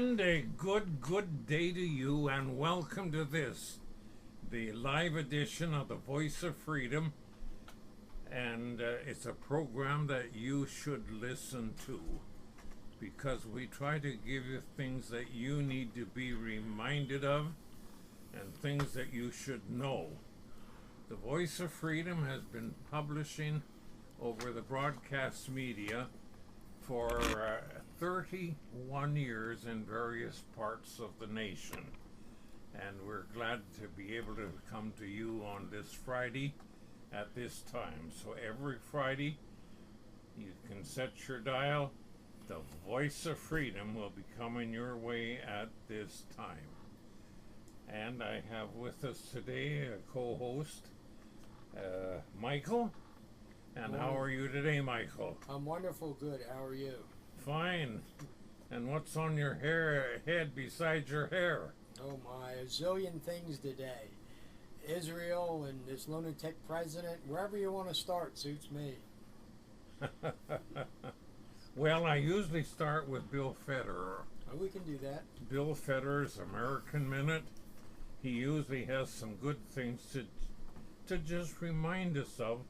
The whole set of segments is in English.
And a good day to you, and welcome to this, the live edition of the Voice of Freedom. And it's a program that you should listen to because we try to give you things that you need to be reminded of and things that you should know. The Voice of Freedom has been publishing over the broadcast media for 31 years in various parts of the nation. And we're glad to be able to come to you on this Friday at this time. So every Friday, you can set your dial. The Voice of Freedom will be coming your way at this time. And I have with us today a co-host, Michael. And how are you today, Michael? I'm wonderful, good. How are you? Fine. And what's on your head besides your hair? Oh my, a zillion things today. Israel and this lunatic president, wherever you want to start suits me. Well, I usually start with Bill Federer. Oh, we can do that. Bill Federer's American Minute. He usually has some good things to just remind us of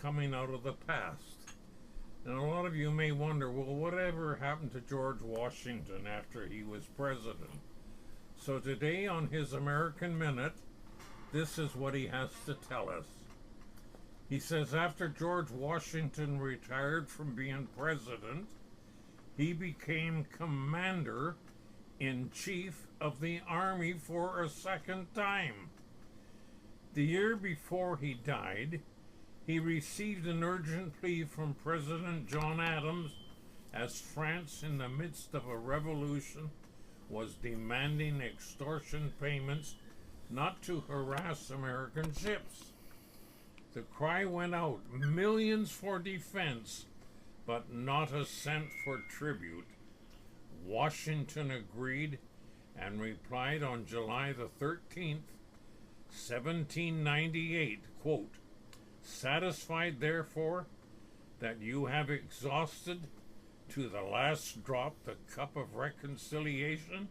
coming out of the past. And a lot of you may wonder, well, whatever happened to George Washington after he was president? So today on his American Minute, this is what he has to tell us. He says, after George Washington retired from being president, he became commander-in-chief of the Army for a second time. The year before he died, he received an urgent plea from President John Adams as France, in the midst of a revolution, was demanding extortion payments not to harass American ships. The cry went out, millions for defense, but not a cent for tribute. Washington agreed and replied on July the 13th, 1798, quote, satisfied, therefore, that you have exhausted to the last drop the cup of reconciliation,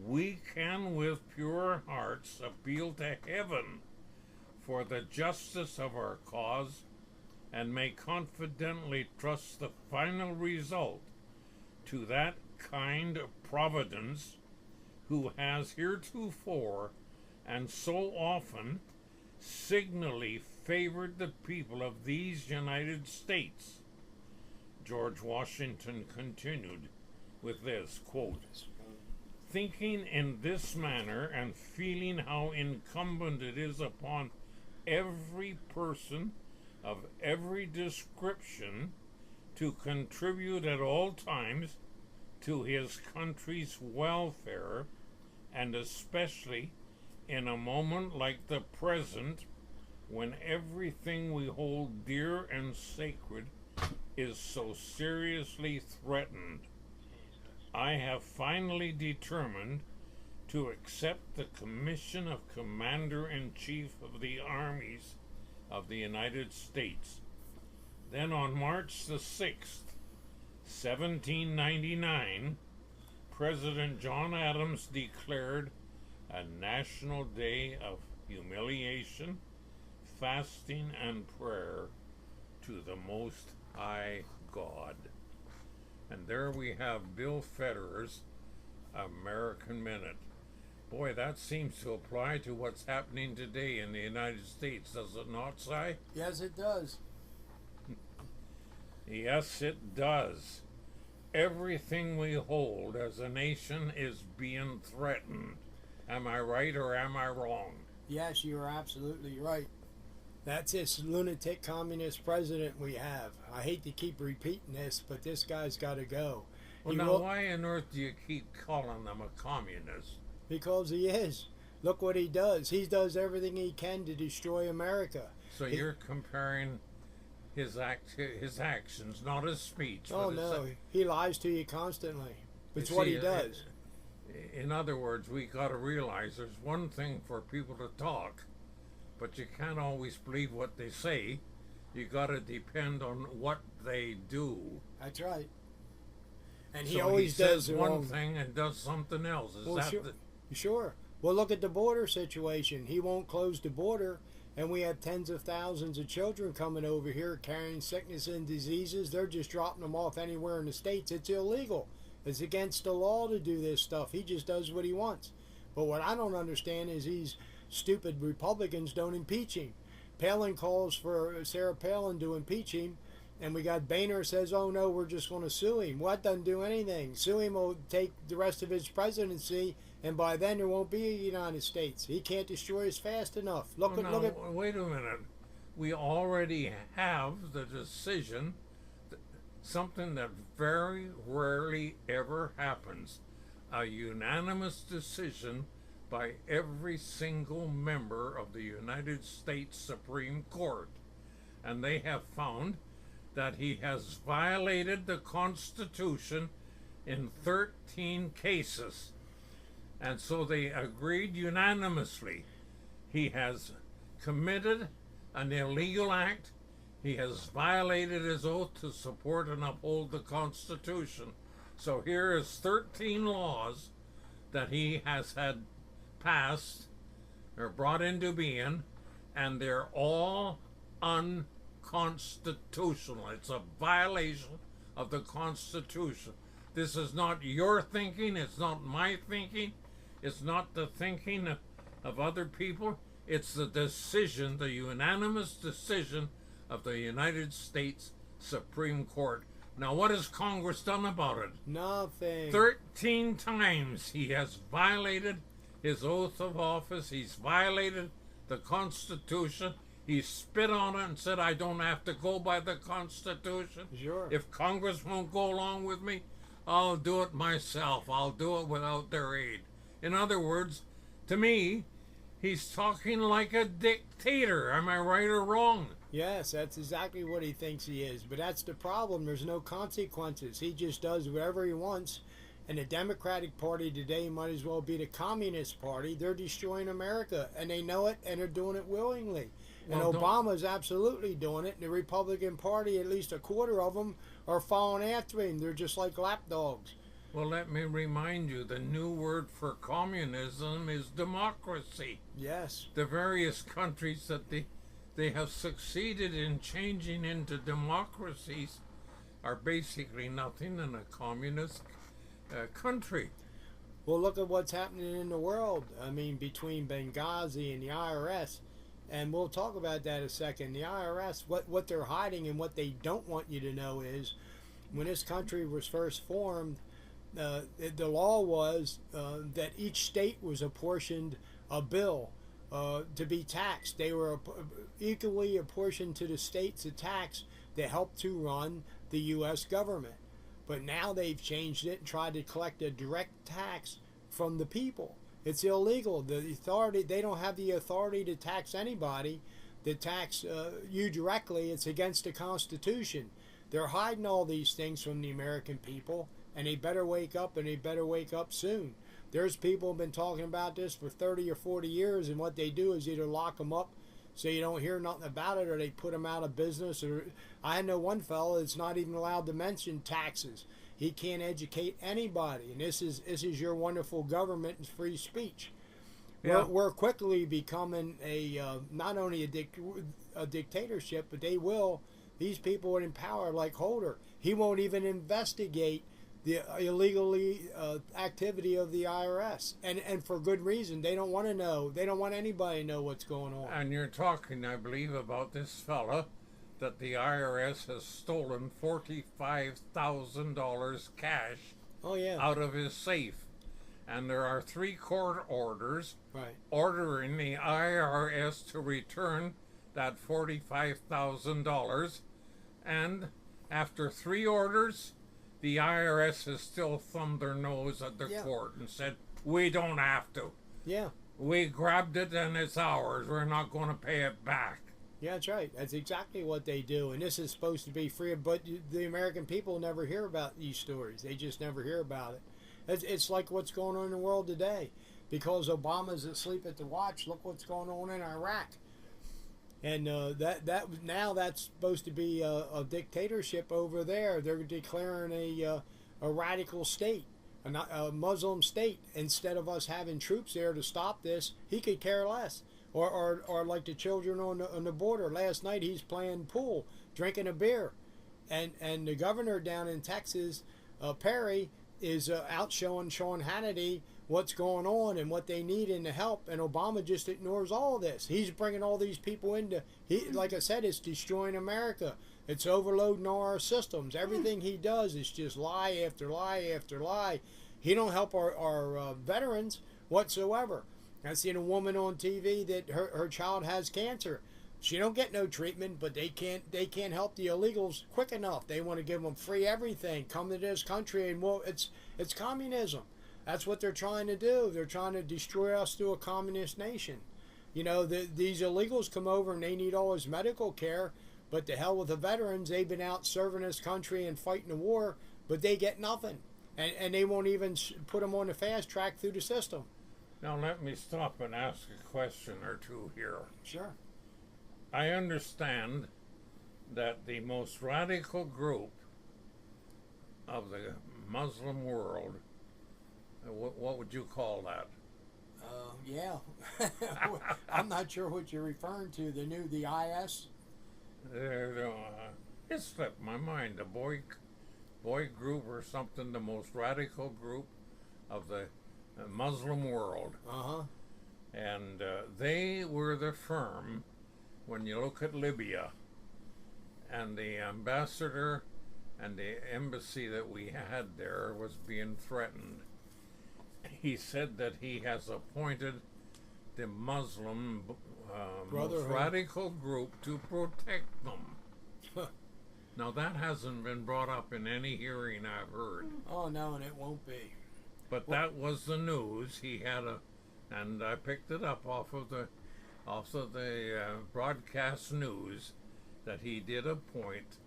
we can with pure hearts appeal to heaven for the justice of our cause and may confidently trust the final result to that kind Providence who has heretofore and so often signally favored the people of these United States. George Washington continued with this, quote, thinking in this manner and feeling how incumbent it is upon every person of every description to contribute at all times to his country's welfare, and especially in a moment like the present, when everything we hold dear and sacred is so seriously threatened, I have finally determined to accept the commission of Commander-in-Chief of the Armies of the United States. Then on March the 6th, 1799, President John Adams declared a national day of humiliation, fasting, and prayer to the Most High God. And there we have Bill Federer's American Minute. Boy, that seems to apply to what's happening today in the United States, does it not, Si? Yes, it does. Yes, it does. Everything we hold as a nation is being threatened. Am I right or am I wrong? Yes, you are absolutely right. That's this lunatic communist president we have. I hate to keep repeating this, but this guy's got to go. Well, now, why on earth do you keep calling them a communist? Because he is. Look what he does. He does everything he can to destroy America. So you're comparing his actions, not his speech. Oh, no. He lies to you constantly. It's what he does. In other words, we got to realize there's one thing for people to talk, but you can't always believe what they say. You got to depend on what they do. That's right. And he So always he does says the one wrong. thing and does something else. Is Well, that sure. Sure. Well, look at the border situation. He won't close the border, and we have tens of thousands of children coming over here carrying sickness and diseases. They're just dropping them off anywhere in the States. It's illegal. It's against the law to do this stuff. He just does what he wants. But what I don't understand is these stupid Republicans don't impeach him. Palin calls for Sarah Palin to impeach him, and we got Boehner says, oh no, we're just going to sue him. Well, that doesn't do anything. Sue him will take the rest of his presidency, and by then there won't be a United States. He can't destroy us fast enough. Look at. Wait a minute. We already have the decision, something that very rarely ever happens, a unanimous decision by every single member of the United States Supreme Court. And they have found that he has violated the Constitution in 13 cases. And so they agreed unanimously. He has committed an illegal act. He has violated his oath to support and uphold the Constitution. So here is 13 laws that he has had passed or brought into being, and they're all unconstitutional. It's a violation of the Constitution. This is not your thinking. It's not my thinking. It's not the thinking of other people. It's the decision, the unanimous decision of the United States Supreme Court. Now, what has Congress done about it? Nothing. 13 times he has violated his oath of office. He's violated the Constitution. He spit on it and said, I don't have to go by the Constitution. Sure. If Congress won't go along with me, I'll do it myself. I'll do it without their aid. In other words, to me, he's talking like a dictator. Am I right or wrong? Yes, that's exactly what he thinks he is. But that's the problem. There's no consequences. He just does whatever he wants. And the Democratic Party today might as well be the Communist Party. They're destroying America, and they know it, and they're doing it willingly. And Well, Obama's absolutely doing it. And the Republican Party, at least a quarter of them, are following after him. They're just like lapdogs. Well, let me remind you, the new word for communism is democracy. Yes. The various countries that they have succeeded in changing into democracies are basically nothing in a communist country. Well, look at what's happening in the world. I mean, between Benghazi and the IRS. And we'll talk about that in a second. The IRS, what they're hiding and what they don't want you to know is when this country was first formed, the law was that each state was apportioned a bill to be taxed. They were equally apportioned to the states a tax that helped to run the U.S. government. But now they've changed it and tried to collect a direct tax from the people. It's illegal. The authority, they don't have the authority to tax anybody, to tax you directly. It's against the Constitution. They're hiding all these things from the American people, and they better wake up, and they better wake up soon. There's people who have been talking about this for 30 or 40 years, and what they do is either lock them up so you don't hear nothing about it, or they put them out of business. Or I know one fellow that's not even allowed to mention taxes. He can't educate anybody, and this is your wonderful government and free speech. Yeah. We're quickly becoming a not only a dictatorship, but these people in power like Holder. He won't even investigate the illegal activity of the IRS, and for good reason. They don't want to know. They don't want anybody to know what's going on. And you're talking, I believe, about this fella that the IRS has stolen $45,000 cash out of his safe. And there are 3 court orders ordering the IRS to return that $45,000. And after 3 orders, the IRS has still thumbed their nose at the court and said, we don't have to. Yeah. We grabbed it and it's ours. We're not going to pay it back. Yeah, that's right. That's exactly what they do. And this is supposed to be free, but the American people never hear about these stories. They just never hear about it. It's like what's going on in the world today. Because Obama's asleep at the watch, look what's going on in Iraq. And now that's supposed to be a dictatorship over there. They're declaring a a radical state, a Muslim state. Instead of us having troops there to stop this, he could care less. Or like the children on the border. Last night he's playing pool, drinking a beer. And the governor down in Texas, Perry, is out showing Sean Hannity what's going on and what they need and the help. And Obama just ignores all this. He's bringing all these people into, like I said, it's destroying America. It's overloading all our systems. Everything he does is just lie after lie after lie. He don't help our veterans whatsoever. I seen a woman on TV that her child has cancer. She don't get no treatment, but they can't help the illegals quick enough. They want to give them free everything. Come to this country and well, it's communism. That's what they're trying to do. They're trying to destroy us through a communist nation. You know, these illegals come over and they need all this medical care, but to hell with the veterans. They've been out serving this country and fighting the war, but they get nothing, and they won't even put them on the fast track through the system. Now let me stop and ask a question or two here. Sure. I understand that the most radical group of the Muslim world, what would you call that? Yeah. I'm not sure what you're referring to. The IS? It slipped my mind. The boy group or something, the most radical group of the Muslim world. Uh-huh. And they were the firm. When you look at Libya and the ambassador and the embassy that we had there was being threatened, he said that he has appointed the Muslim most radical group to protect them. Now that hasn't been brought up in any hearing I've heard. Oh no, and it won't be. But that was the news. He had and I picked it up off of the broadcast news that he did appoint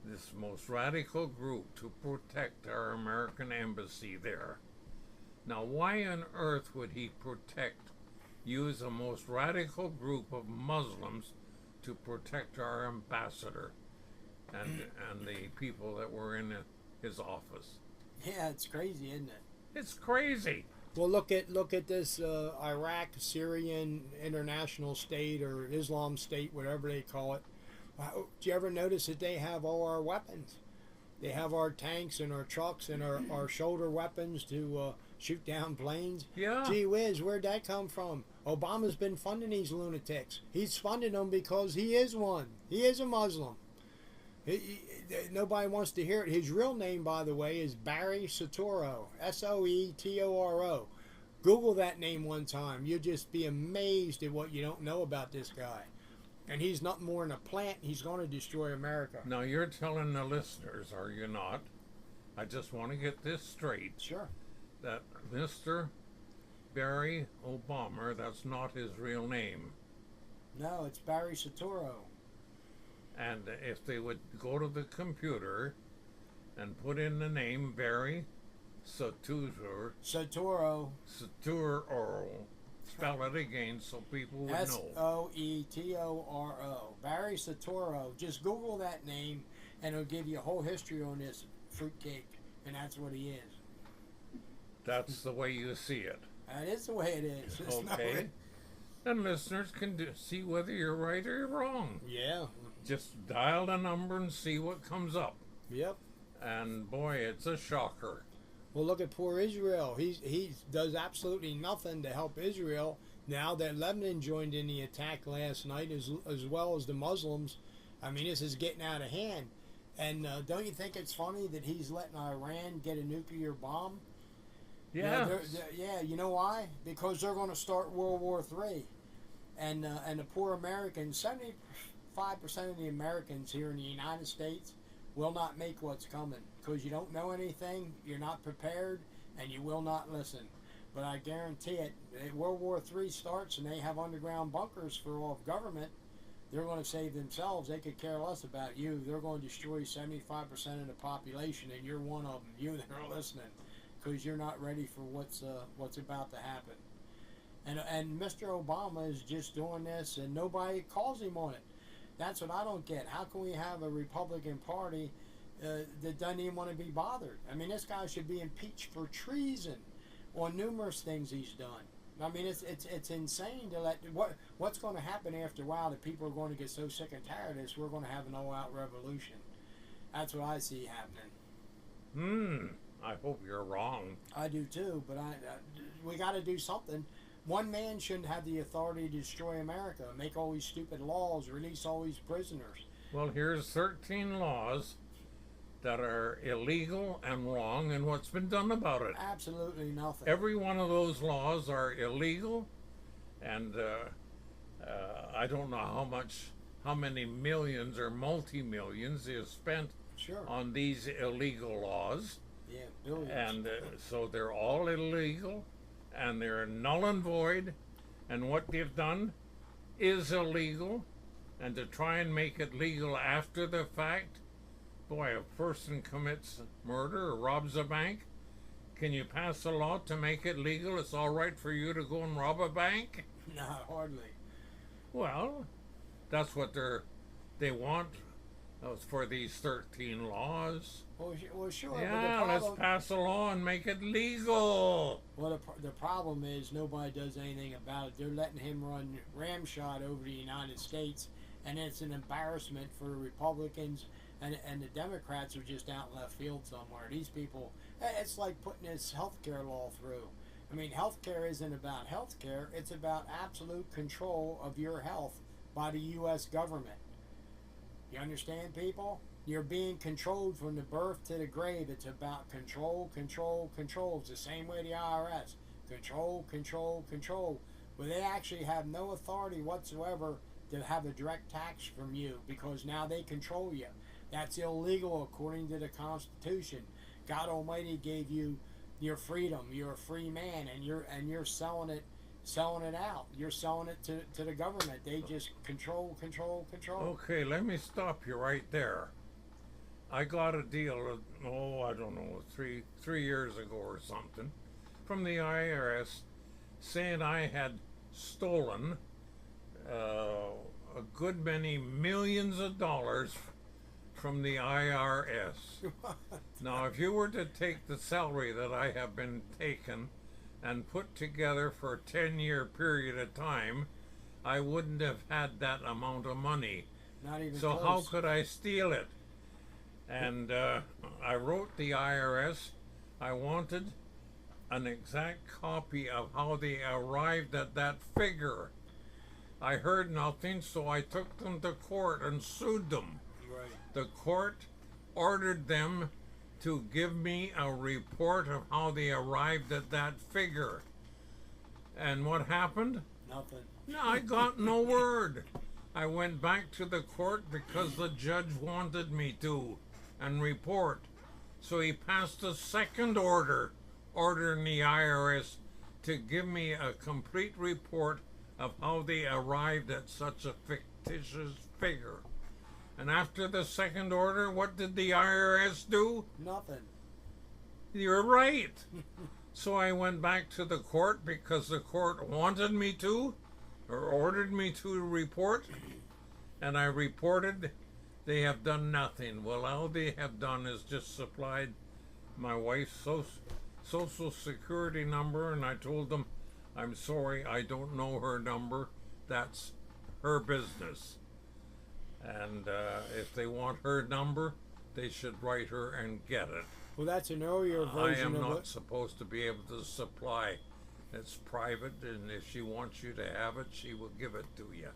this most radical group to protect our American embassy there. Now, why on earth would he use a most radical group of Muslims to protect our ambassador and the people that were in his office? Yeah, it's crazy, isn't it? It's crazy. Well, look at this Iraq, Syrian international state or Islam state, whatever they call it. Do you ever notice that they have all our weapons? They have our tanks and our trucks and our shoulder weapons to shoot down planes. Yeah. Gee whiz, where'd that come from? Obama's been funding these lunatics. He's funding them because he is one. He is a Muslim. Nobody wants to hear it. His real name, by the way, is Barry Soetoro. Soetoro. Google that name one time. You'll just be amazed at what you don't know about this guy. And he's nothing more than a plant. He's going to destroy America. Now, you're telling the listeners, are you not? I just want to get this straight. Sure. That Mr. Barry Obama, that's not his real name. No, it's Barry Soetoro. And if they would go to the computer and put in the name Barry Soetoro, spell it again so people would know. Soetoro. Barry Soetoro. Just Google that name and it'll give you a whole history on this fruitcake. And that's what he is. That's the way you see it. That is the way it is. It's okay. And listeners can see whether you're right or you're wrong. Yeah. Just dial the number and see what comes up. Yep. And boy, it's a shocker. Well, look at poor Israel. He does absolutely nothing to help Israel. Now that Lebanon joined in the attack last night, as well as the Muslims, I mean, this is getting out of hand. And don't you think it's funny that he's letting Iran get a nuclear bomb? Yeah. Yeah, you know why? Because they're going to start World War III. And the poor Americans, 75% of the Americans here in the United States will not make what's coming. Because you don't know anything, you're not prepared, and you will not listen. But I guarantee it, World War III starts and they have underground bunkers for all of government, they're going to save themselves. They could care less about you. They're going to destroy 75% of the population, and you're one of them, you that are listening, because you're not ready for what's about to happen. And Mr. Obama is just doing this, and nobody calls him on it. That's what I don't get. How can we have a Republican Party that doesn't even want to be bothered. I mean, this guy should be impeached for treason on numerous things he's done. I mean, it's insane to let what's going to happen after a while. That people are going to get so sick and tired of this, we're going to have an all-out revolution. That's what I see happening. I hope you're wrong. I do too, but we got to do something. One man shouldn't have the authority to destroy America, make all these stupid laws, release all these prisoners. Well, here's 13 laws that are illegal and wrong, and what's been done about it. Absolutely nothing. Every one of those laws are illegal, and I don't know how many millions or multi-millions is spent on these illegal laws. Yeah, billions. And so they're all illegal, and they're null and void, and what they've done is illegal, and to try and make it legal after the fact, boy, a person commits murder or robs a bank, can you pass a law to make it legal? It's all right for you to go and rob a bank? No, hardly. Well, that's what they want for these 13 laws. Well, sure. Yeah, but let's pass a law and make it legal. Well, the problem is nobody does anything about it. They're letting him run ramshot over the United States, and it's an embarrassment for the Republicans, and the Democrats are just out in left field somewhere. These people, it's like putting this health care law through. I mean, health care isn't about health care. It's about absolute control of your health by the U.S. government. You understand, people? You're being controlled from the birth to the grave. It's about control, control, control. It's the same way the IRS. Control, control, control. But they actually have no authority whatsoever to have a direct tax from you because now they control you. That's illegal according to the Constitution. God Almighty gave you your freedom. You're a free man, and you're selling it out. You're selling it to the government. They just control, control, control. Okay, let me stop you right there. I got a deal, I don't know, three years ago or something, from the IRS saying I had stolen a good many millions of dollars from the IRS. Now, if you were to take the salary that I have been taking and put together for a 10-year period of time, I wouldn't have had that amount of money. Not even so close. How could I steal it? And I wrote the IRS. I wanted an exact copy of how they arrived at that figure. I heard nothing, so I took them to court and sued them. Right. The court ordered them to give me a report of how they arrived at that figure. And what happened? Nothing. No, I got no word. I went back to the court because the judge wanted me to and report. So he passed a second order ordering the IRS to give me a complete report of how they arrived at such a fictitious figure. And after the second order, what did the IRS do? Nothing. You're right. So I went back to the court because the court wanted me to, or ordered me to report, and I reported. They have done nothing. Well, all they have done is just supplied my wife's social security number, and I told them, I'm sorry, I don't know her number. That's her business. And if they want her number, they should write her and get it. Well, that's an earlier version I am of not it. supposed to be able to supply. It's private, and if she wants you to have it, she will give it to you.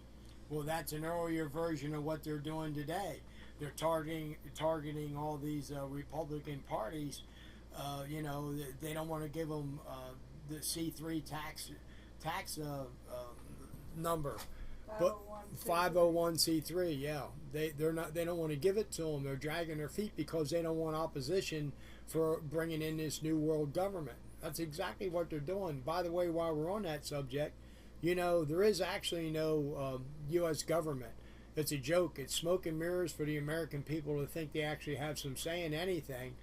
Well, that's an earlier version of what they're doing today. They're targeting all these Republican parties. They don't want to give them the C3 tax number, but 501c3. Yeah, they don't want to give it to them. They're dragging their feet because they don't want opposition for bringing in this new world government. That's exactly what they're doing. By the way, while we're on that subject, there is actually no U.S. government. It's a joke. It's smoke and mirrors for the American people to think they actually have some say in anything.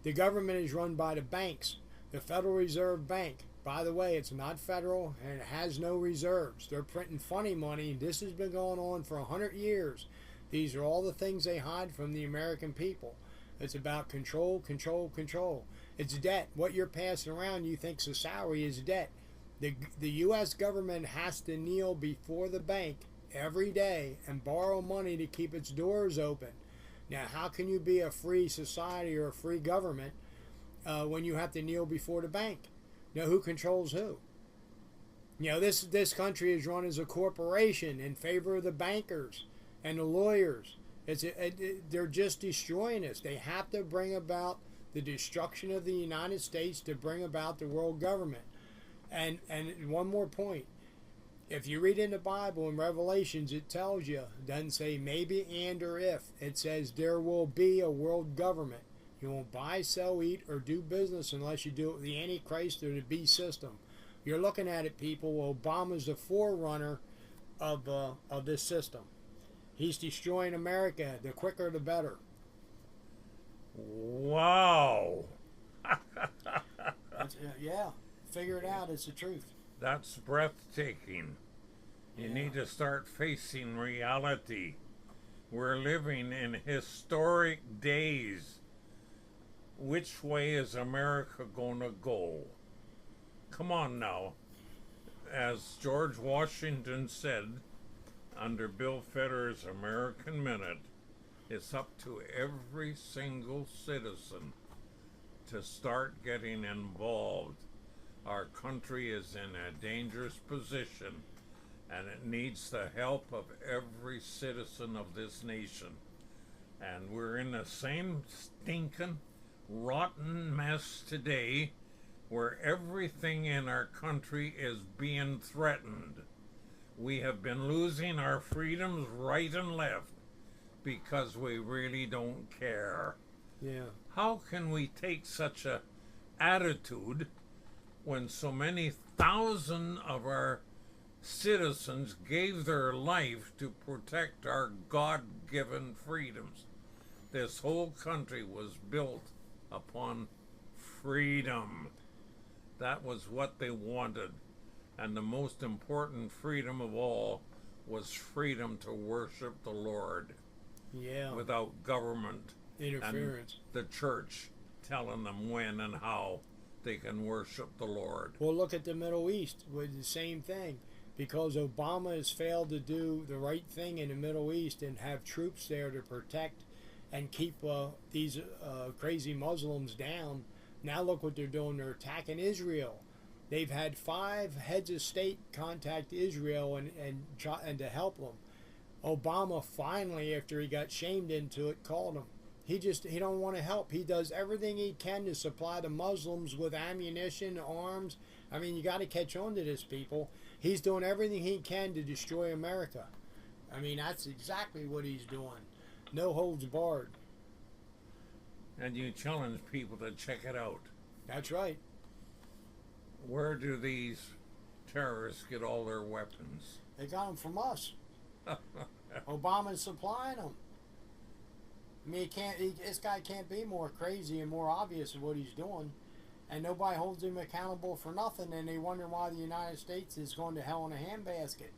The government is run by the banks. The Federal Reserve Bank, by the way, it's not federal and it has no reserves. They're printing funny money. This has been going on for 100 years. These are all the things they hide from the American people. It's about control, control, control. It's debt. What you're passing around you think's a salary is debt. The U.S. government has to kneel before the bank every day and borrow money to keep its doors open. Now, how can you be a free society or a free government when you have to kneel before the bank? Now, who controls who? This country is run as a corporation in favor of the bankers and the lawyers. They're just destroying us. They have to bring about the destruction of the United States to bring about the world government. And one more point. If you read in the Bible in Revelations, it tells you, it doesn't say maybe and or if. It says there will be a world government. You won't buy, sell, eat, or do business unless you do it with the Antichrist or the beast system. You're looking at it, people. Obama's the forerunner of this system. He's destroying America. The quicker, the better. Wow. Yeah. Figure it out. It's the truth. That's breathtaking. You need to start facing reality. We're living in historic days. Which way is America going to go? Come on now. As George Washington said under Bill Federer's American Minute, it's up to every single citizen to start getting involved. Our country is in a dangerous position, and it needs the help of every citizen of this nation. And we're in the same stinking, rotten mess today where everything in our country is being threatened. We have been losing our freedoms right and left because we really don't care. Yeah. How can we take such a attitude when so many thousand of our citizens gave their life to protect our God-given freedoms? This whole country was built upon freedom. That was what they wanted. And the most important freedom of all was freedom to worship the Lord. Yeah. Without government interference. And the church telling them when and how they can worship the Lord. Well, look at the Middle East with the same thing. Because Obama has failed to do the right thing in the Middle East and have troops there to protect and keep these crazy Muslims down. Now look what they're doing. They're attacking Israel. They've had 5 heads of state contact Israel and to help them. Obama finally, after he got shamed into it, called them. He don't want to help. He does everything he can to supply the Muslims with ammunition, arms. I mean, you got to catch on to this, people. He's doing everything he can to destroy America. I mean, that's exactly what he's doing. No holds barred. And you challenge people to check it out. That's right. Where do these terrorists get all their weapons? They got them from us. Obama's supplying them. I mean, this guy can't be more crazy and more obvious of what he's doing. And nobody holds him accountable for nothing, and they wonder why the United States is going to hell in a handbasket.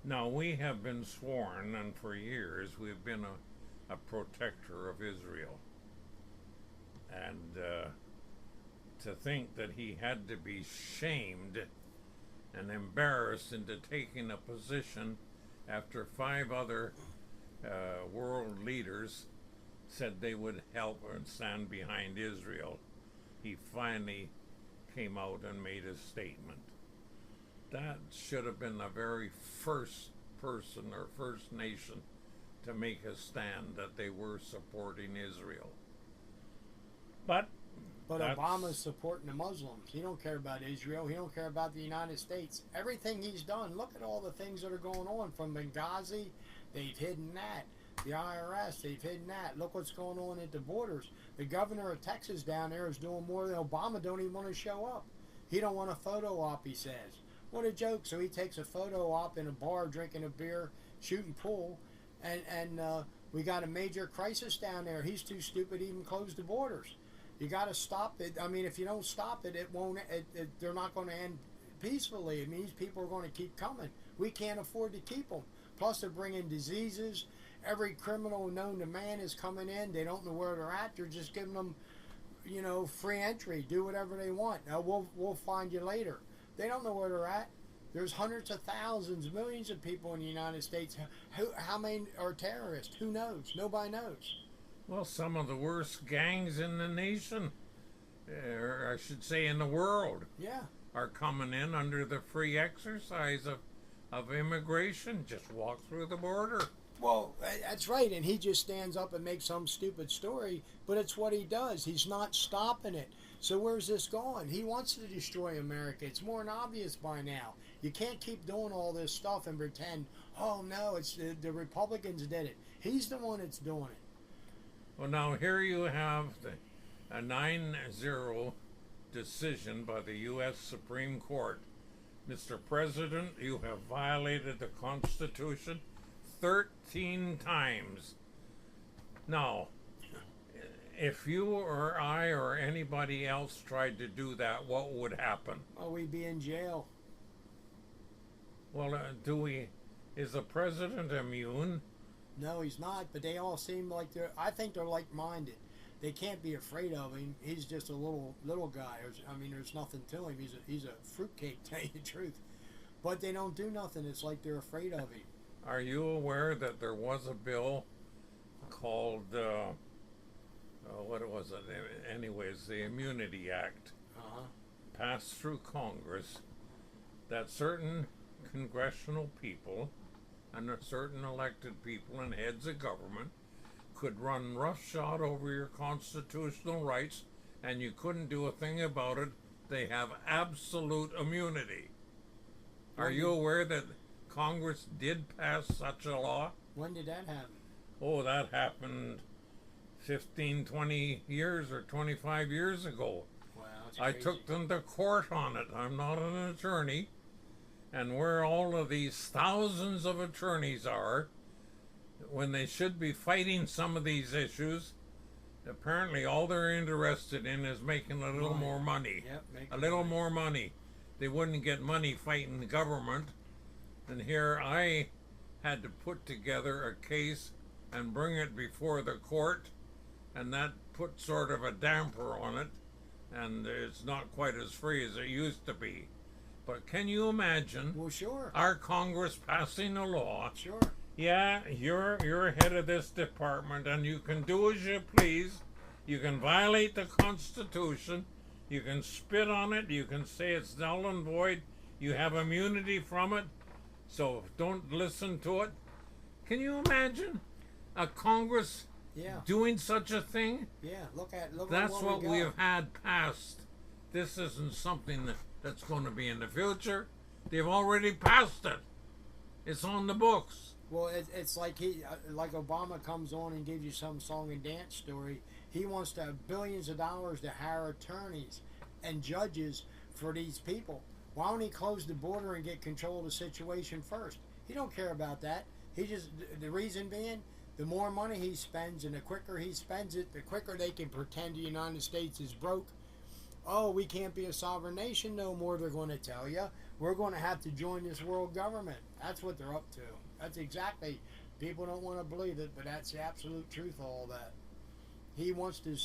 Now, we have been sworn, and for years, we've been a protector of Israel. And to think that he had to be shamed and embarrassed into taking a position after 5 other world leaders said they would help and stand behind Israel. He finally came out and made a statement. That should have been the very first person or first nation to make a stand that they were supporting Israel. But Obama's supporting the Muslims. He don't care about Israel. He don't care about the United States. Everything he's done, look at all the things that are going on. From Benghazi, they've hidden that. The IRS, they've hidden that. Look what's going on at the borders. The governor of Texas down there is doing more than Obama. Don't even want to show up. He don't want a photo op, he says. What a joke. So he takes a photo op in a bar, drinking a beer, shooting pool, and we got a major crisis down there. He's too stupid to even close the borders. You got to stop it. I mean, if you don't stop it, it won't. They're not going to end peacefully. It means people are going to keep coming. We can't afford to keep them. Plus, they're bringing diseases every criminal known to man is coming in. They don't know where they're at. They're just giving them, free entry. Do whatever they want. Now we'll find you later. They don't know where they're at. There's hundreds of thousands, millions of people in the United States. How many are terrorists? Who knows? Nobody knows. Well, some of the worst gangs in the nation, or I should say in the world, Yeah. are coming in under the free exercise of immigration. Just walk through the border. Well, that's right, and he just stands up and makes some stupid story, but it's what he does. He's not stopping it. So where's this going? He wants to destroy America. It's more than obvious by now. You can't keep doing all this stuff and pretend, oh no, it's the Republicans did it. He's the one that's doing it. Well, now here you have a 9-0 decision by the U.S. Supreme Court. Mr. President, you have violated the Constitution 13 times. Now, if you or I or anybody else tried to do that, what would happen? Oh, we'd be in jail. Well, is the president immune? No, he's not, but they all seem like I think they're like-minded. They can't be afraid of him. He's just a little guy. There's nothing to him. He's a fruitcake, to tell you the truth. But they don't do nothing. It's like they're afraid of him. Are you aware that there was a bill called, what was it? Anyways, the Immunity Act, passed through Congress, that certain congressional people and certain elected people and heads of government could run roughshod over your constitutional rights, and you couldn't do a thing about it. They have absolute immunity. Are you aware that Congress did pass such a law? When did that happen? Oh, that happened 15, 20 years or 25 years ago. Wow, that's I crazy. took them to court on it. I'm not an attorney. And where all of these thousands of attorneys are, when they should be fighting some of these issues, apparently all they're interested in is making a little more money. Yep, A little more money. They wouldn't get money fighting the government. And here I had to put together a case and bring it before the court, and that put sort of a damper on it, and it's not quite as free as it used to be. But can you imagine Well, sure. our Congress passing a law? Sure. Yeah, you're head of this department, and you can do as you please. You can violate the Constitution. You can spit on it. You can say it's null and void. You have immunity from it, so don't listen to it. Can you imagine a Congress Yeah. doing such a thing? Yeah. Look at That's what what we have had passed. This isn't something that's going to be in the future. They've already passed it. It's on the books. Well, it's like like Obama comes on and gives you some song and dance story. He wants to have billions of dollars to hire attorneys and judges for these people. Why don't he close the border and get control of the situation first? He don't care about that. The reason being, the more money he spends and the quicker he spends it, the quicker they can pretend the United States is broke. Oh, we can't be a sovereign nation no more, they're going to tell you. We're going to have to join this world government. That's what they're up to. That's exactly, people don't want to believe it, but that's the absolute truth of all that. He wants to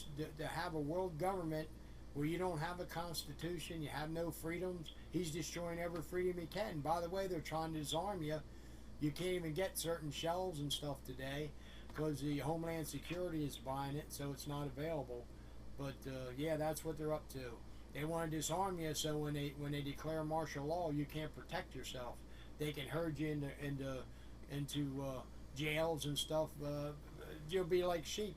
have a world government where you don't have a constitution, you have no freedoms. He's destroying every freedom he can. By the way, they're trying to disarm you. You can't even get certain shells and stuff today because the Homeland Security is buying it, so it's not available. But yeah, that's what they're up to. They want to disarm you, so when they declare martial law, you can't protect yourself. They can herd you into jails and stuff. You'll be like sheep.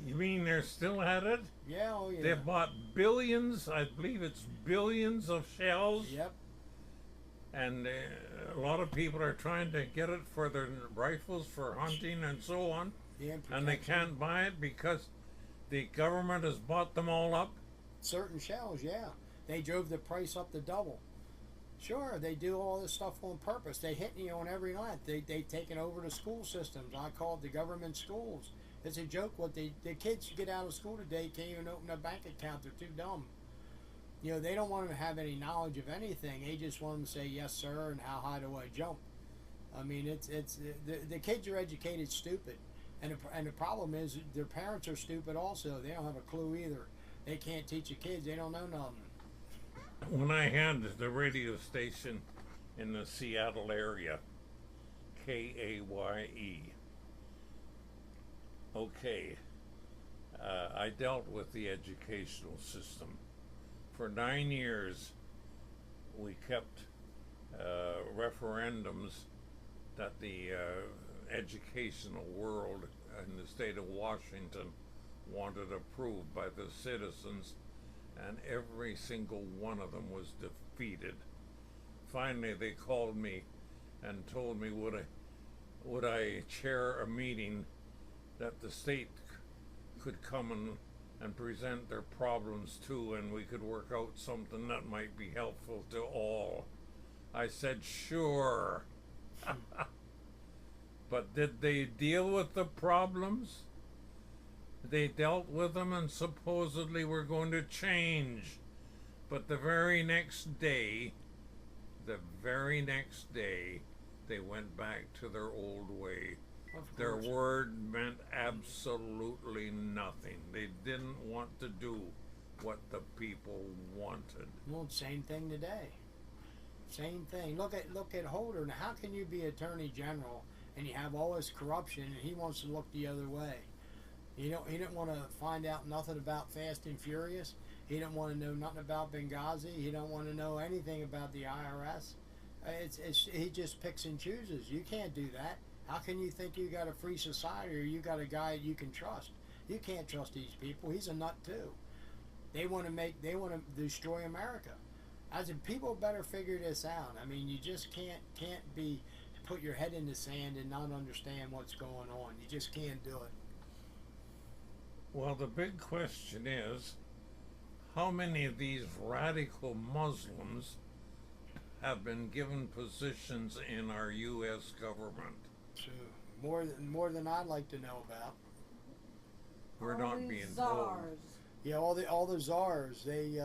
You mean they're still at it? Yeah, oh yeah. They've bought billions, I believe it's billions of shells. Yep. And a lot of people are trying to get it for their rifles, for hunting and so on. Yeah, And they can't buy it because the government has bought them all up. Certain shells, yeah. They drove the price up to double. Sure, they do all this stuff on purpose. They hit you on every night. They've taken over the school systems. I call it the government schools. It's a joke what the kids get out of school today can't even open a bank account. They're too dumb. You know, they don't want them to have any knowledge of anything. They just want them to say yes, sir, and how high do I jump? I mean, the kids are educated stupid, and the problem is their parents are stupid also. They don't have a clue either. They can't teach the kids. They don't know nothing. When I had the radio station in the Seattle area, KAYE, okay, I dealt with the educational system. For 9 years, we kept referendums that the educational world in the state of Washington wanted approved by the citizens, and every single one of them was defeated. Finally, they called me and told me would I chair a meeting that the state could come and present their problems to, and we could work out something that might be helpful to all. I said, sure. But did they deal with the problems? They dealt with them and supposedly were going to change. But the very next day, they went back to their old way. Their word meant absolutely nothing. They didn't want to do what the people wanted. Well, same thing today. Same thing. Look at Holder. Now, how can you be Attorney General and you have all this corruption and he wants to look the other way? He didn't want to find out nothing about Fast and Furious. He didn't want to know nothing about Benghazi. He don't want to know anything about the IRS. He just picks and chooses. You can't do that. How can you think you got a free society or you got a guy you can trust? You can't trust these people. He's a nut too. They want to destroy America. I said, people better figure this out. I mean, you just can't put your head in the sand and not understand what's going on. You just can't do it. Well, the big question is, how many of these radical Muslims have been given positions in our U.S. government? More than I'd like to know about. We're not being told. Yeah, all the czars. They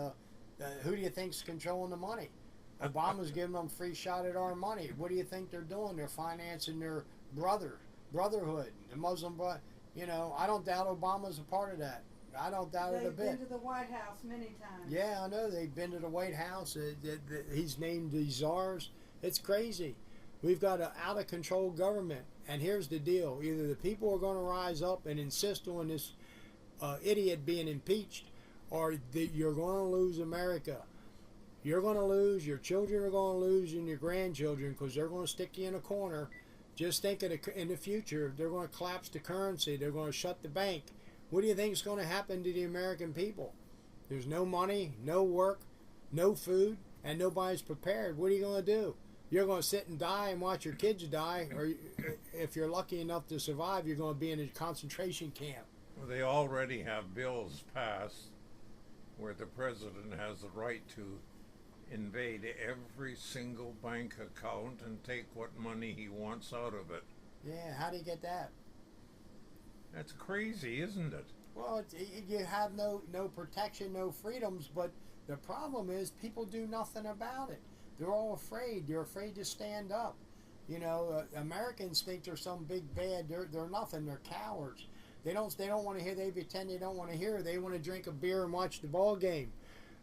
who do you think's controlling the money? Obama's giving them free shot at our money. What do you think they're doing? They're financing their brotherhood, the Muslim. You know, I don't doubt Obama's a part of that. I don't doubt it a bit. They've been to the White House many times. Yeah, I know they've been to the White House. He's named these czars. It's crazy. We've got an out-of-control government. And here's the deal. Either the people are going to rise up and insist on this idiot being impeached, or you're going to lose America. You're going to lose, your children are going to lose, and your grandchildren, because they're going to stick you in a corner. Just think in the future, they're going to collapse the currency. They're going to shut the bank. What do you think is going to happen to the American people? There's no money, no work, no food, and nobody's prepared. What are you going to do? You're going to sit and die and watch your kids die, or if you're lucky enough to survive, you're going to be in a concentration camp. Well, they already have bills passed where the president has the right to invade every single bank account and take what money he wants out of it. Yeah, how do you get that? That's crazy, isn't it? Well, you have no protection, no freedoms, but the problem is people do nothing about it. They're all afraid. They're afraid to stand up. You know, Americans think they're some big bad. They're nothing. They're cowards. They don't want to hear. They pretend they don't want to hear. They want to drink a beer and watch the ball game.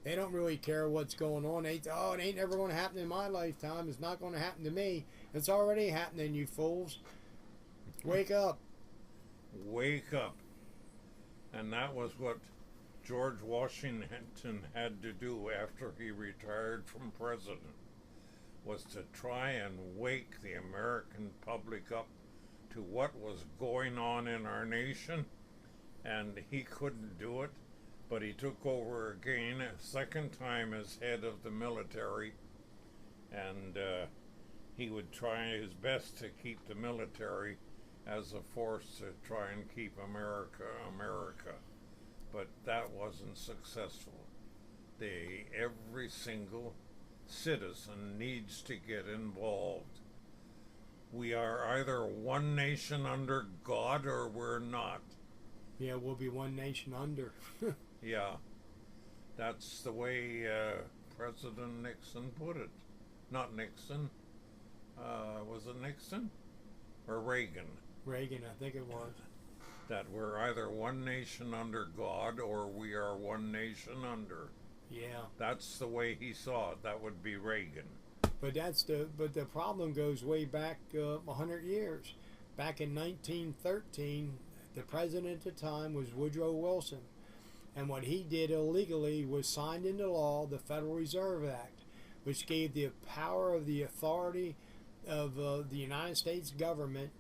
They don't really care what's going on. It ain't never going to happen in my lifetime. It's not going to happen to me. It's already happening, you fools. Wake up. Wake up. And that was what George Washington had to do after he retired from president, was to try and wake the American public up to what was going on in our nation. And he couldn't do it, but he took over again, a second time as head of the military, and he would try his best to keep the military as a force to try and keep America. But that wasn't successful. Every single citizen needs to get involved. We are either one nation under God or we're not. Yeah, we'll be one nation under. Yeah, that's the way President Nixon put it. Not Nixon, Was it Nixon or Reagan? Reagan, I think it was. That we're either one nation under God or we are one nation under. Yeah. That's the way he saw it. That would be Reagan. But the problem goes way back 100 years. Back in 1913, the president at the time was Woodrow Wilson, and what he did illegally was signed into law the Federal Reserve Act, which gave the power of the authority of the United States government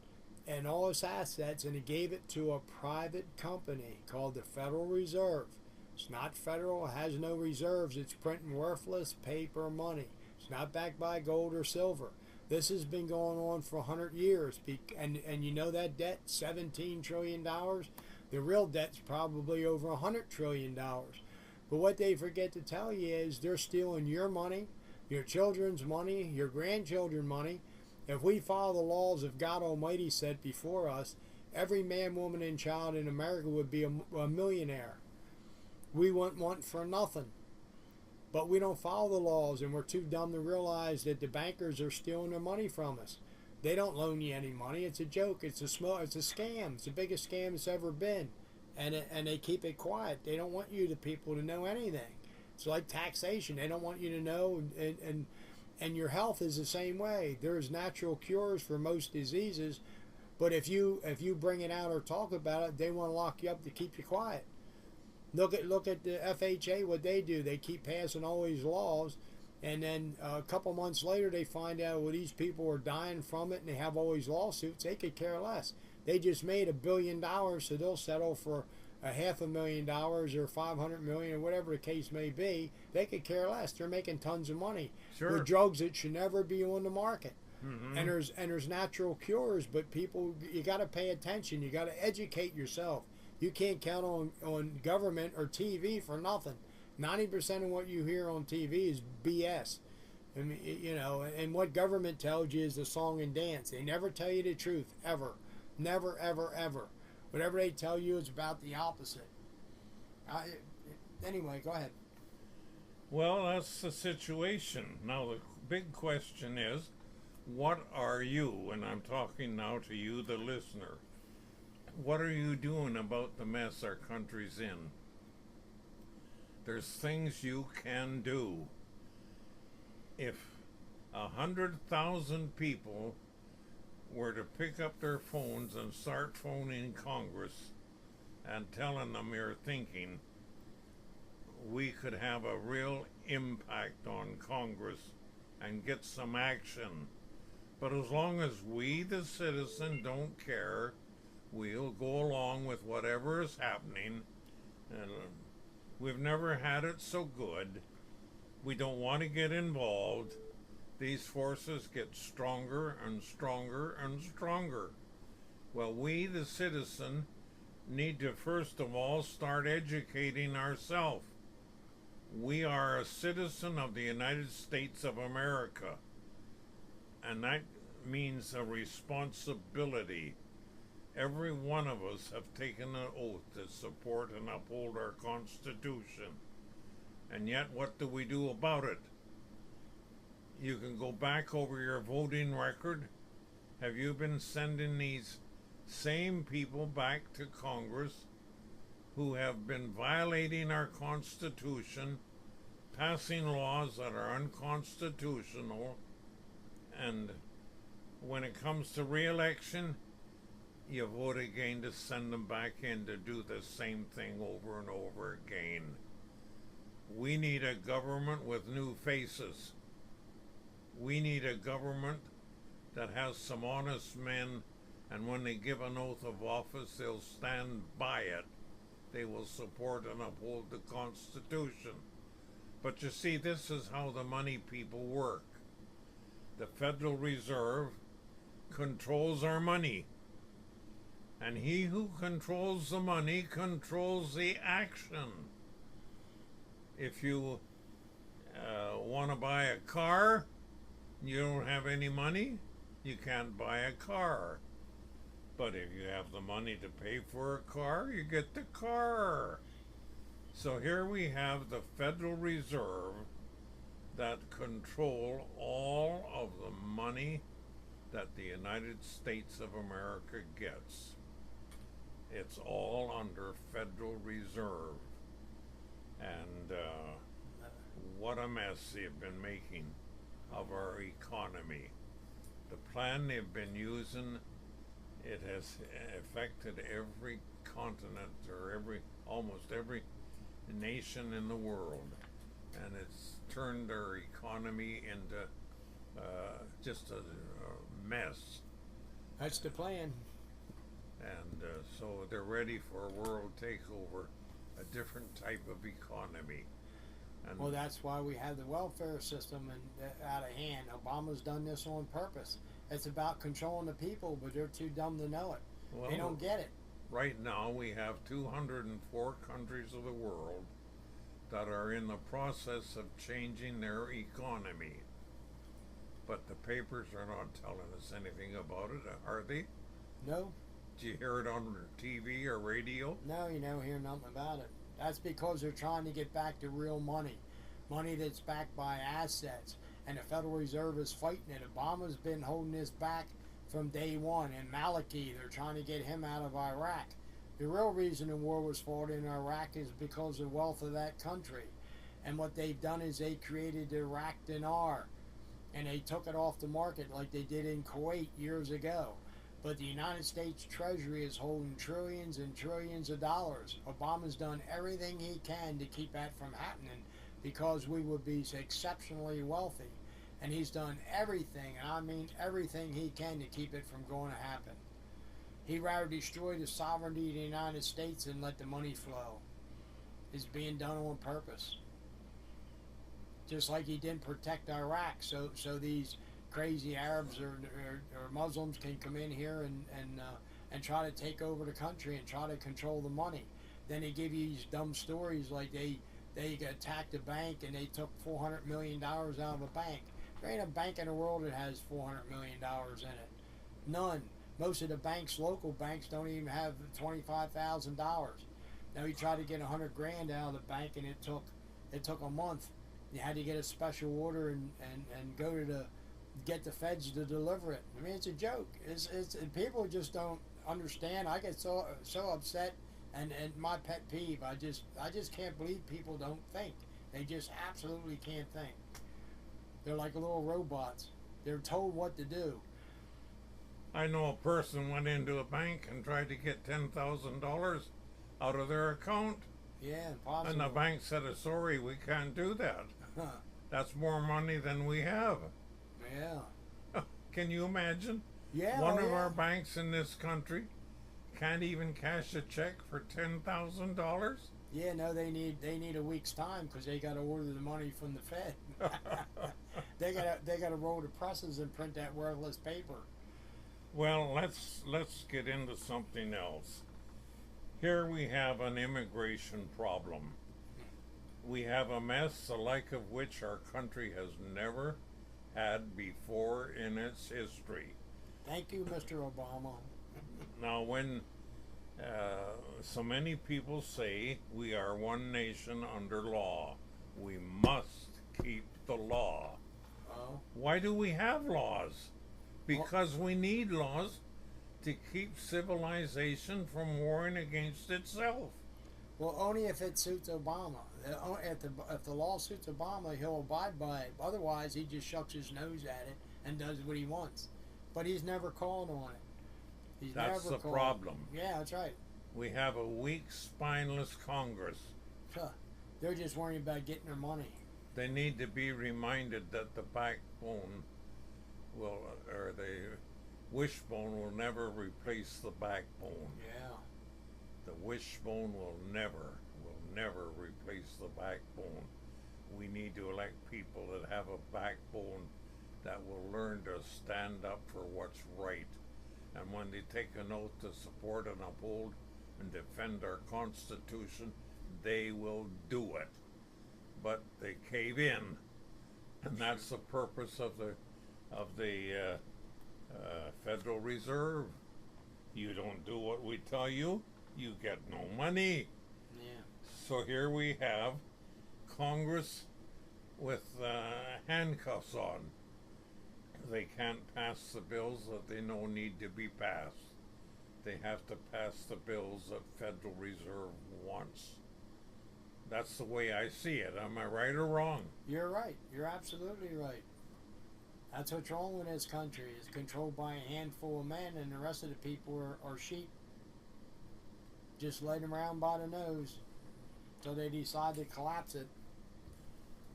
and all its assets, and it gave it to a private company called the Federal Reserve. It's not federal, it has no reserves, it's printing worthless paper money. It's not backed by gold or silver. This has been going on for 100 years, and you know that debt, $17 trillion? The real debt's probably over $100 trillion. But what they forget to tell you is they're stealing your money, your children's money, your grandchildren's money. If we follow the laws of God Almighty set before us, every man, woman, and child in America would be a millionaire. We wouldn't want for nothing. But we don't follow the laws, and we're too dumb to realize that the bankers are stealing their money from us. They don't loan you any money. It's a joke. It's a scam. It's the biggest scam it's ever been. And they keep it quiet. They don't want you, the people, to know anything. It's like taxation. They don't want you to know, and your health is the same way. There's natural cures for most diseases, but if you bring it out or talk about it, they want to lock you up to keep you quiet. Look at the FHA, what they do. They keep passing all these laws, and then a couple months later they find out, well, these people are dying from it, and they have all these lawsuits. They could care less. They just made $1 billion, so they'll settle for a $500,000 or $500 million or whatever the case may be. They could care less. They're making tons of money with drugs that should never be on the market. Mm-hmm. And there's natural cures, but people, you got to pay attention. You got to educate yourself. You can't count on government or TV for nothing. 90% of what you hear on TV is BS. I mean, you know, and what government tells you is a song and dance. They never tell you the truth, ever. Never, ever, ever. Whatever they tell you is about the opposite. Anyway, go ahead. Well, that's the situation. Now, the big question is, what are you, and I'm talking now to you, the listener, what are you doing about the mess our country's in? There's things you can do. If 100,000 people were to pick up their phones and start phoning Congress and telling them you're thinking, we could have a real impact on Congress and get some action. But as long as we, the citizen, don't care, we'll go along with whatever is happening. And we've never had it so good. We don't want to get involved. These forces get stronger and stronger and stronger. Well, we, the citizen, need to first of all start educating ourselves. We are a citizen of the United States of America, and that means a responsibility. Every one of us have taken an oath to support and uphold our Constitution. And yet, what do we do about it? You can go back over your voting record. Have you been sending these same people back to Congress who have been violating our Constitution, passing laws that are unconstitutional, and when it comes to re-election, you vote again to send them back in to do the same thing over and over again. We need a government with new faces. We need a government that has some honest men, and when they give an oath of office, they'll stand by it. They will support and uphold the Constitution. But you see, this is how the money people work. The Federal Reserve controls our money. And he who controls the money controls the action. If you want to buy a car, you don't have any money, you can't buy a car. But if you have the money to pay for a car, you get the car. So here we have the Federal Reserve that control all of the money that the United States of America gets. It's all under Federal Reserve. And what a mess they've been making of our economy. The plan they've been using, it has affected every continent or almost every nation in the world. And it's turned our economy into just a mess. That's the plan. And so they're ready for a world takeover, a different type of economy. And Well, that's why we have the welfare system and out of hand. Obama's done this on purpose. It's about controlling the people, but they're too dumb to know it. well, They don't get it. right now we have 204 countries of the world that are in the process of changing their economy. But the papers are not telling us anything about it, are they? No, Did you hear it on TV or radio? no, you don't hear nothing about it. That's because they're trying to get back to real money, money that's backed by assets, and the Federal Reserve is fighting it. Obama's been holding this back from day one, and Maliki, they're trying to get him out of Iraq. The real reason the war was fought in Iraq is because of the wealth of that country. And what they've done is they created the Iraq dinar, and they took it off the market like they did in Kuwait years ago. But the United States Treasury is holding trillions and trillions of dollars. Obama's done everything he can to keep that from happening because we would be exceptionally wealthy. And he's done everything, and I mean everything he can to keep it from going to happen. He'd rather destroy the sovereignty of the United States and let the money flow. It's being done on purpose. Just like he didn't protect Iraq, so these crazy Arabs or Muslims can come in here and try to take over the country and try to control the money. Then they give you these dumb stories like they attacked a bank and they took $400 million out of a bank. There ain't a bank in the world that has $400 million in it. None. Most of the banks, local banks, don't even have $25,000. Now he tried to get $100 grand out of the bank and it took a month. You had to get a special order and go to get the feds to deliver it. I mean, it's a joke. It's people just don't understand. I get so upset, and my pet peeve. I just can't believe people don't think. They just absolutely can't think. They're like little robots. They're told what to do. I know a person went into a bank and tried to get $10,000 out of their account, Yeah, impossible. and the bank said, "Sorry, we can't do that. Huh. That's more money than we have." Yeah. Can you imagine? Yeah. One oh, of yeah. our banks in this country can't even cash a check for $10,000. Yeah, no, they need a week's time because they got to order the money from the Fed. they got to roll the presses and print that worthless paper. Well, let's get into something else. Here we have an immigration problem. We have a mess the like of which our country has never had before in its history. Thank you, Mr. Obama. Now, when so many people say we are one nation under law, we must keep the law. Oh. Why do we have laws? Because we need laws to keep civilization from warring against itself. Well, only if it suits Obama. If the law suits Obama, he'll abide by it. Otherwise, he just shucks his nose at it and does what he wants. But he's never called on it. He's That's never the called. problem. Yeah, that's right. We have a weak, spineless Congress. Huh. They're just worrying about getting their money. They need to be reminded that the backbone will, or the wishbone will never replace the backbone. Yeah. The wishbone will never replace the backbone. We need to elect people that have a backbone that will learn to stand up for what's right. And when they take an oath to support and uphold and defend our Constitution, they will do it. But they cave in, and that's the purpose of the Federal Reserve. You don't do what we tell you, you get no money. Yeah. So here we have Congress with handcuffs on. They can't pass the bills that they know need to be passed. They have to pass the bills that Federal Reserve wants. That's the way I see it. Am I right or wrong? You're right. You're absolutely right. That's what's wrong with this country. It's controlled by a handful of men, and the rest of the people are sheep. Just lay them around by the nose until they decide to collapse it.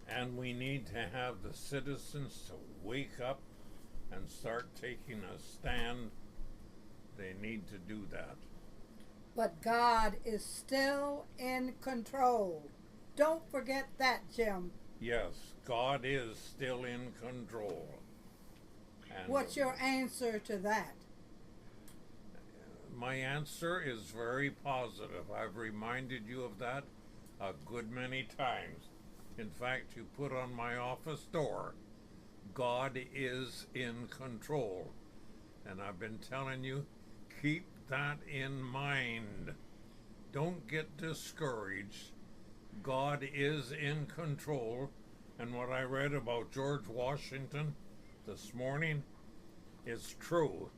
And we need to have the citizens to wake up and start taking a stand. They need to do that. But God is still in control. Don't forget that, Jim. Yes, God is still in control. And What's your answer to that? my answer is very positive. I've reminded you of that a good many times. In fact, you put on my office door, God is in control. And I've been telling you, keep that in mind. Don't get discouraged. God is in control. And what I read about George Washington this morning is true.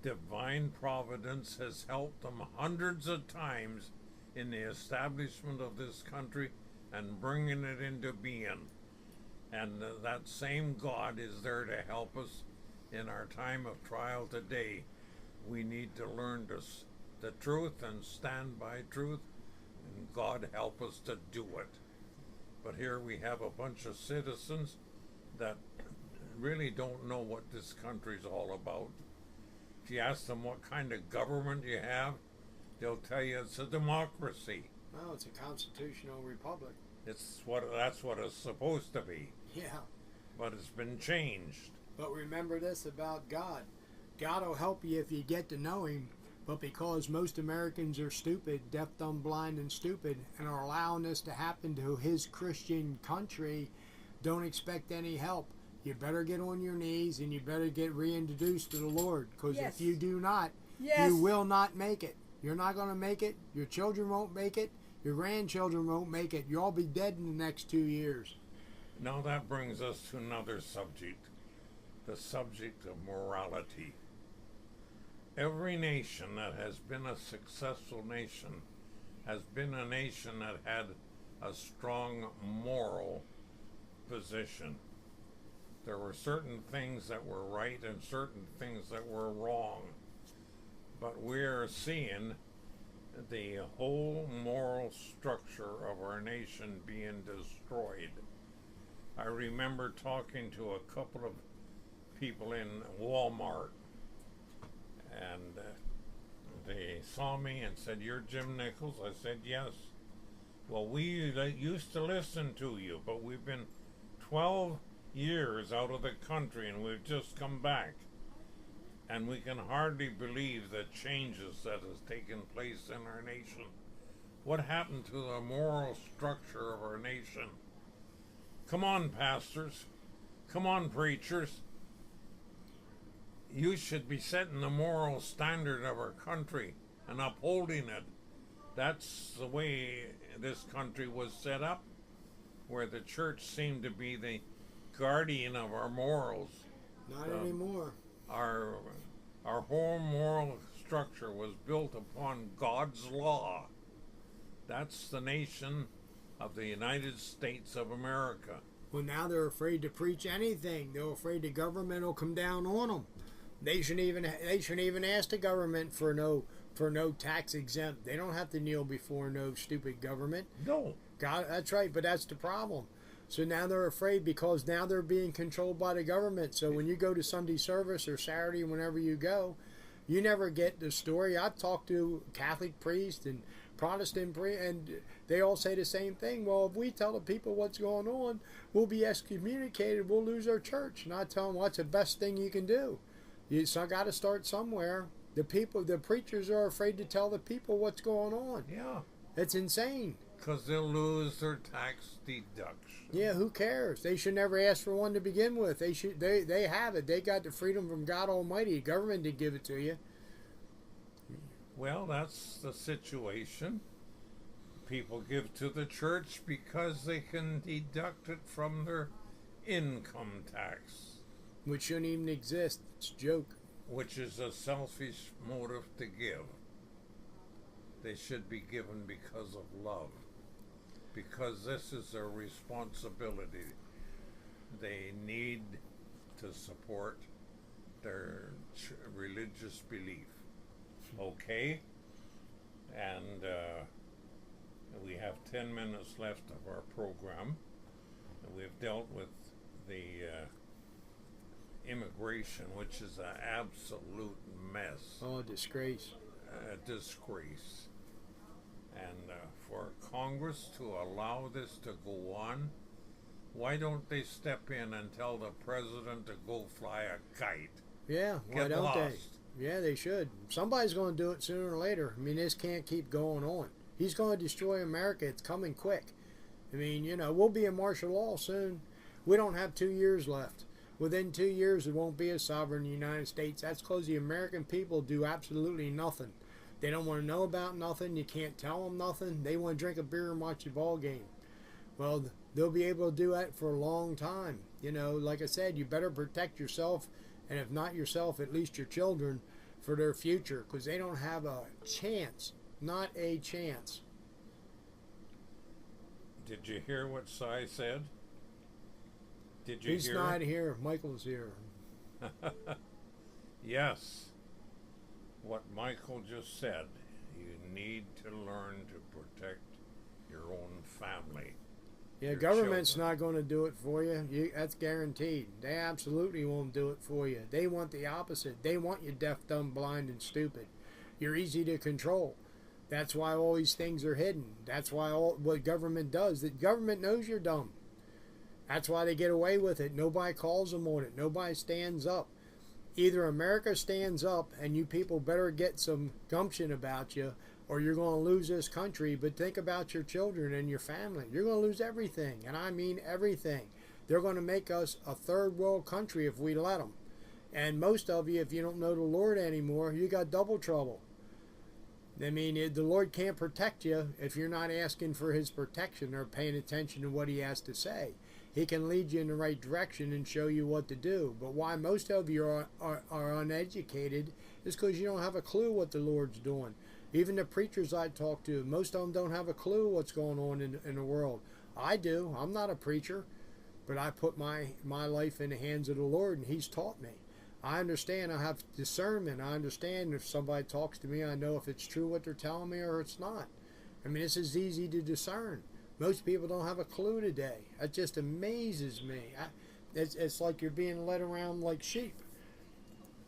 Divine providence has helped them hundreds of times in the establishment of this country and bringing it into being. And that same God is there to help us in our time of trial today. We need to learn the truth and stand by truth, and God help us to do it. But here we have a bunch of citizens that really don't know what this country's all about. If you ask them what kind of government you have, they'll tell you it's a democracy. Well, it's a constitutional republic. That's what it's supposed to be. Yeah. But it's been changed. But remember this about God. God will help you if you get to know Him. But because most Americans are stupid, deaf, dumb, blind, and stupid, and are allowing this to happen to His Christian country, don't expect any help. You better get on your knees and you better get reintroduced to the Lord. Because Yes. if you do not, Yes. you will not make it. You're not going to make it. Your children won't make it. Your grandchildren won't make it. You'll all be dead in the next 2 years. Now that brings us to another subject, the subject of morality. Every nation that has been a successful nation has been a nation that had a strong moral position. There were certain things that were right and certain things that were wrong. But we're seeing the whole moral structure of our nation being destroyed. I remember talking to a couple of people in Walmart, and they saw me and said, "You're Jim Nichols?" I said, "Yes." "Well, we used to listen to you, but we've been 12 years out of the country and we've just come back. And we can hardly believe the changes that has taken place in our nation. What happened to the moral structure of our nation? Come on, pastors. Come on, preachers. You should be setting the moral standard of our country and upholding it. That's the way this country was set up, where the church seemed to be the guardian of our morals. Not anymore. Our whole moral structure was built upon God's law. That's the nation of the United States of America. Well, now they're afraid to preach anything. They're afraid the government will come down on them. They shouldn't even ask the government for no tax exempt. They don't have to kneel before no stupid government. No. God, that's right, but that's the problem. So now they're afraid because now they're being controlled by the government. So when you go to Sunday service or Saturday, whenever you go, you never get the story. I've talked to Catholic priests and Protestant priests, and they all say the same thing. Well, if we tell the people what's going on, we'll be excommunicated. We'll lose our church. And I tell them, what's the best thing you can do? You got to start somewhere. The preachers are afraid to tell the people what's going on. Yeah. It's insane. Because they'll lose their tax deduction. Yeah, who cares? They should never ask for one to begin with. They have it. They got the freedom from God Almighty. The government didn't give it to you. Well, that's the situation. People give to the church because they can deduct it from their income tax. which shouldn't even exist. It's a joke. which is a selfish motive to give. They should be given because of love, because this is their responsibility. They need to support their religious belief. Okay? And we have 10 minutes left of our program. We've dealt with the immigration, which is an absolute mess. Oh, disgrace. A disgrace. And for Congress to allow this to go on, why don't they step in and tell the president to go fly a kite? Yeah, why Get don't lost. they? Yeah, they should. Somebody's going to do it sooner or later. I mean, this can't keep going on. He's going to destroy America. It's coming quick. I mean, you know, we'll be in martial law soon. We don't have 2 years left. Within 2 years, it won't be a sovereign United States. That's because the American people do absolutely nothing. They don't want to know about nothing. You can't tell them nothing. They want to drink a beer and watch a ball game. Well, they'll be able to do that for a long time. You know, like I said, you better protect yourself, and if not yourself, at least your children, for their future, because they don't have a chance. Not a chance. Did you hear what Cy said? Did you He's hear? not here. Michael's here. Yes. What Michael just said. You need to learn to protect your own family. Yeah, Your government's children. not going to do it for you. That's guaranteed. They absolutely won't do it for you. They want the opposite. They want you deaf, dumb, blind, and stupid. You're easy to control. That's why all these things are hidden. That's why what government does. The government knows you're dumb. That's why they get away with it. Nobody calls them on it. Nobody stands up. Either America stands up and you people better get some gumption about you, or you're going to lose this country. But think about your children and your family. You're going to lose everything, and I mean everything. They're going to make us a third world country if we let them. And most of you, if you don't know the Lord anymore, you got double trouble. I mean, the Lord can't protect you if you're not asking for His protection or paying attention to what He has to say. He can lead you in the right direction and show you what to do. But why most of you are uneducated is because you don't have a clue what the Lord's doing. Even the preachers I talk to, most of them don't have a clue what's going on in the world. I do. I'm not a preacher, but I put my life in the hands of the Lord, and He's taught me. I understand. I have discernment. I understand if somebody talks to me, I know if it's true what they're telling me or it's not. I mean, this is easy to discern. Most people don't have a clue today. It just amazes me. It's like you're being led around like sheep.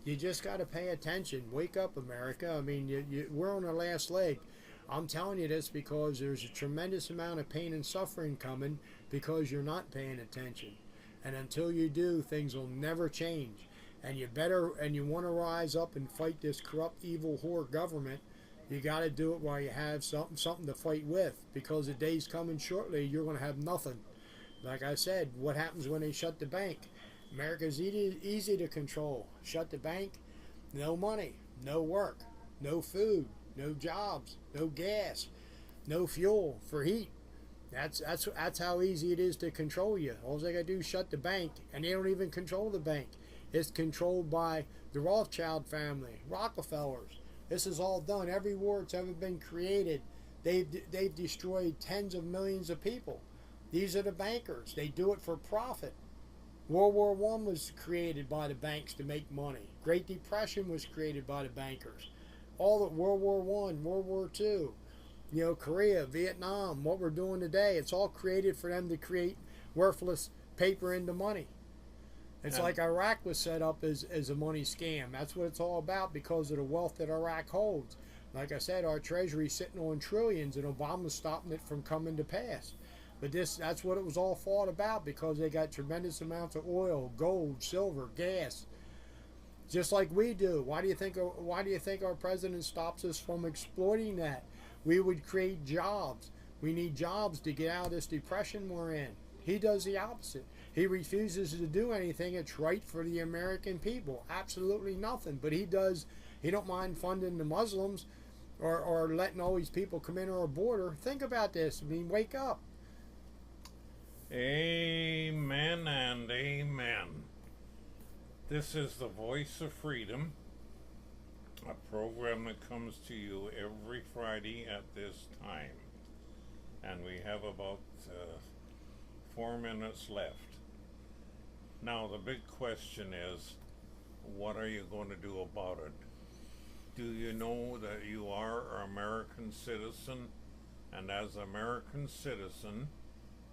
You just got to pay attention. Wake up, America. I mean, we're on our last leg. I'm telling you this because there's a tremendous amount of pain and suffering coming because you're not paying attention. And until you do, things will never change. And you want to rise up and fight this corrupt, evil, whore government. You got to do it while you have something to fight with, because the day's coming shortly. You're going to have nothing. Like I said, what happens when they shut the bank? America's easy to control. Shut the bank, no money, no work, no food, no jobs, no gas, no fuel for heat. That's how easy it is to control you. All they got to do is shut the bank, and they don't even control the bank. It's controlled by the Rothschild family, Rockefellers. This is all done. Every war that's ever been created, they've destroyed tens of millions of people. These are the bankers. They do it for profit. World War I was created by the banks to make money. Great Depression was created by the bankers. All the World War I, World War II, Korea, Vietnam, what we're doing today, it's all created for them to create worthless paper into money. It's like Iraq was set up as a money scam. That's what it's all about because of the wealth that Iraq holds. Like I said, our treasury's sitting on trillions, and Obama's stopping it from coming to pass. But that's what it was all fought about, because they got tremendous amounts of oil, gold, silver, gas, just like we do. Why do you think our president stops us from exploiting that? We would create jobs. We need jobs to get out of this depression we're in. He does the opposite. He refuses to do anything that's right for the American people. Absolutely nothing. But he don't mind funding the Muslims or letting all these people come in our border. Think about this. I mean, wake up. Amen and amen. This is the Voice of Freedom, a program that comes to you every Friday at this time. And we have about 4 minutes left. Now, the big question is, what are you going to do about it? Do you know that you are an American citizen? And as an American citizen,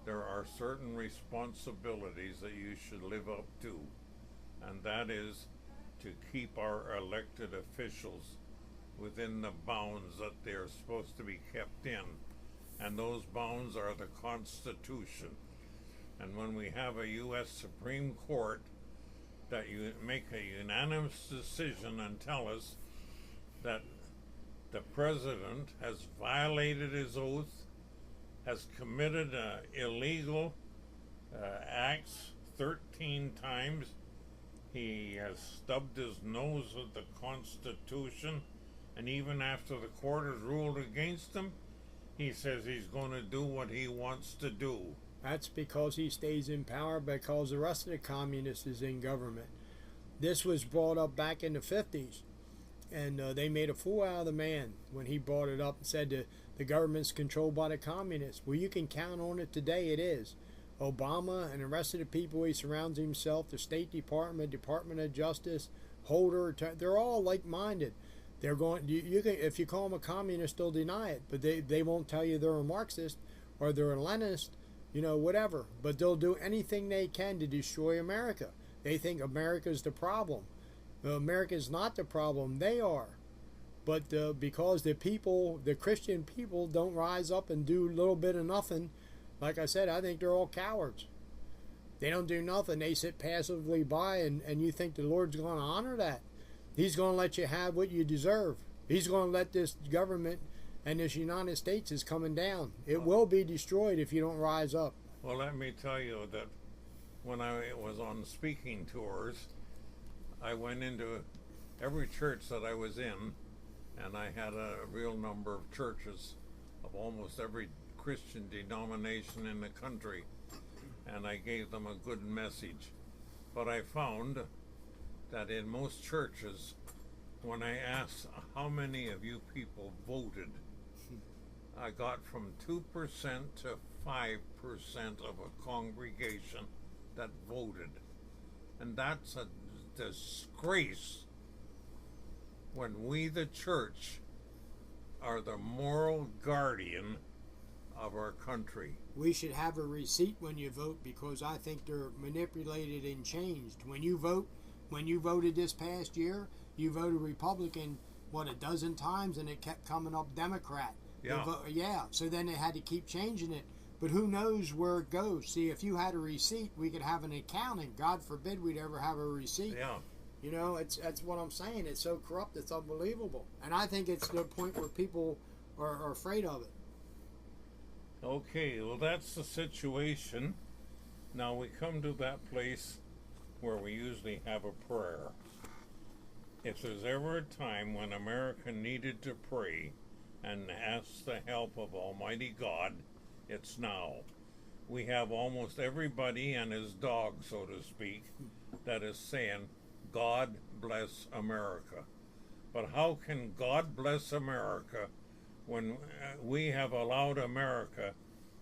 there are certain responsibilities that you should live up to. And that is to keep our elected officials within the bounds that they're supposed to be kept in. And those bounds are the Constitution. And when we have a U.S. Supreme Court that you make a unanimous decision and tell us that the president has violated his oath, has committed illegal acts 13 times, he has stubbed his nose at the Constitution, and even after the court has ruled against him, he says he's going to do what he wants to do. That's because he stays in power because the rest of the communists is in government. This was brought up back in the 50s, and they made a fool out of the man when he brought it up and said that the government's controlled by the communists. Well, you can count on it today, it is. Obama and the rest of the people he surrounds himself, the State Department, Department of Justice, Holder, they're all like-minded. They're going. You can, if you call them a communist, they'll deny it, but they won't tell you they're a Marxist or they're a Leninist, whatever. But they'll do anything they can to destroy America. They think America's the problem. America's not the problem. They are. But because the people, the Christian people, don't rise up and do a little bit of nothing. Like I said, I think they're all cowards. They don't do nothing. They sit passively by, and you think the Lord's going to honor that. He's going to let you have what you deserve. He's going to let this government and this United States is coming down. It will be destroyed if you don't rise up. Well, let me tell you that when I was on speaking tours, I went into every church that I was in, and I had a real number of churches of almost every Christian denomination in the country, and I gave them a good message. But I found that in most churches, when I asked how many of you people voted, I got from 2% to 5% of a congregation that voted. And that's a disgrace when we, the church, are the moral guardian of our country. We should have a receipt when you vote, because I think they're manipulated and changed. When you voted this past year, you voted Republican, a dozen times, and it kept coming up Democrat. Yeah. So then they had to keep changing it. But who knows where it goes? See, if you had a receipt, we could have an accounting. God forbid we'd ever have a receipt. Yeah. That's what I'm saying. It's so corrupt, it's unbelievable. And I think it's the point where people are afraid of it. Okay, well, that's the situation. Now we come to that place where we usually have a prayer. If there's ever a time when America needed to pray and ask the help of Almighty God, it's now. We have almost everybody and his dog, so to speak, that is saying, God bless America. But how can God bless America when we have allowed America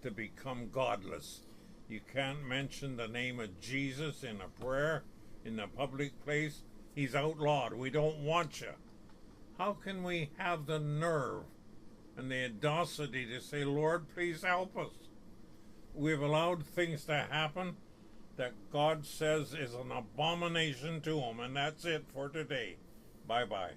to become godless? You can't mention the name of Jesus in a prayer in the public place. He's outlawed. We don't want you. How can we have the nerve and the audacity to say, Lord, please help us? We've allowed things to happen that God says is an abomination to him, and that's it for today. Bye-bye.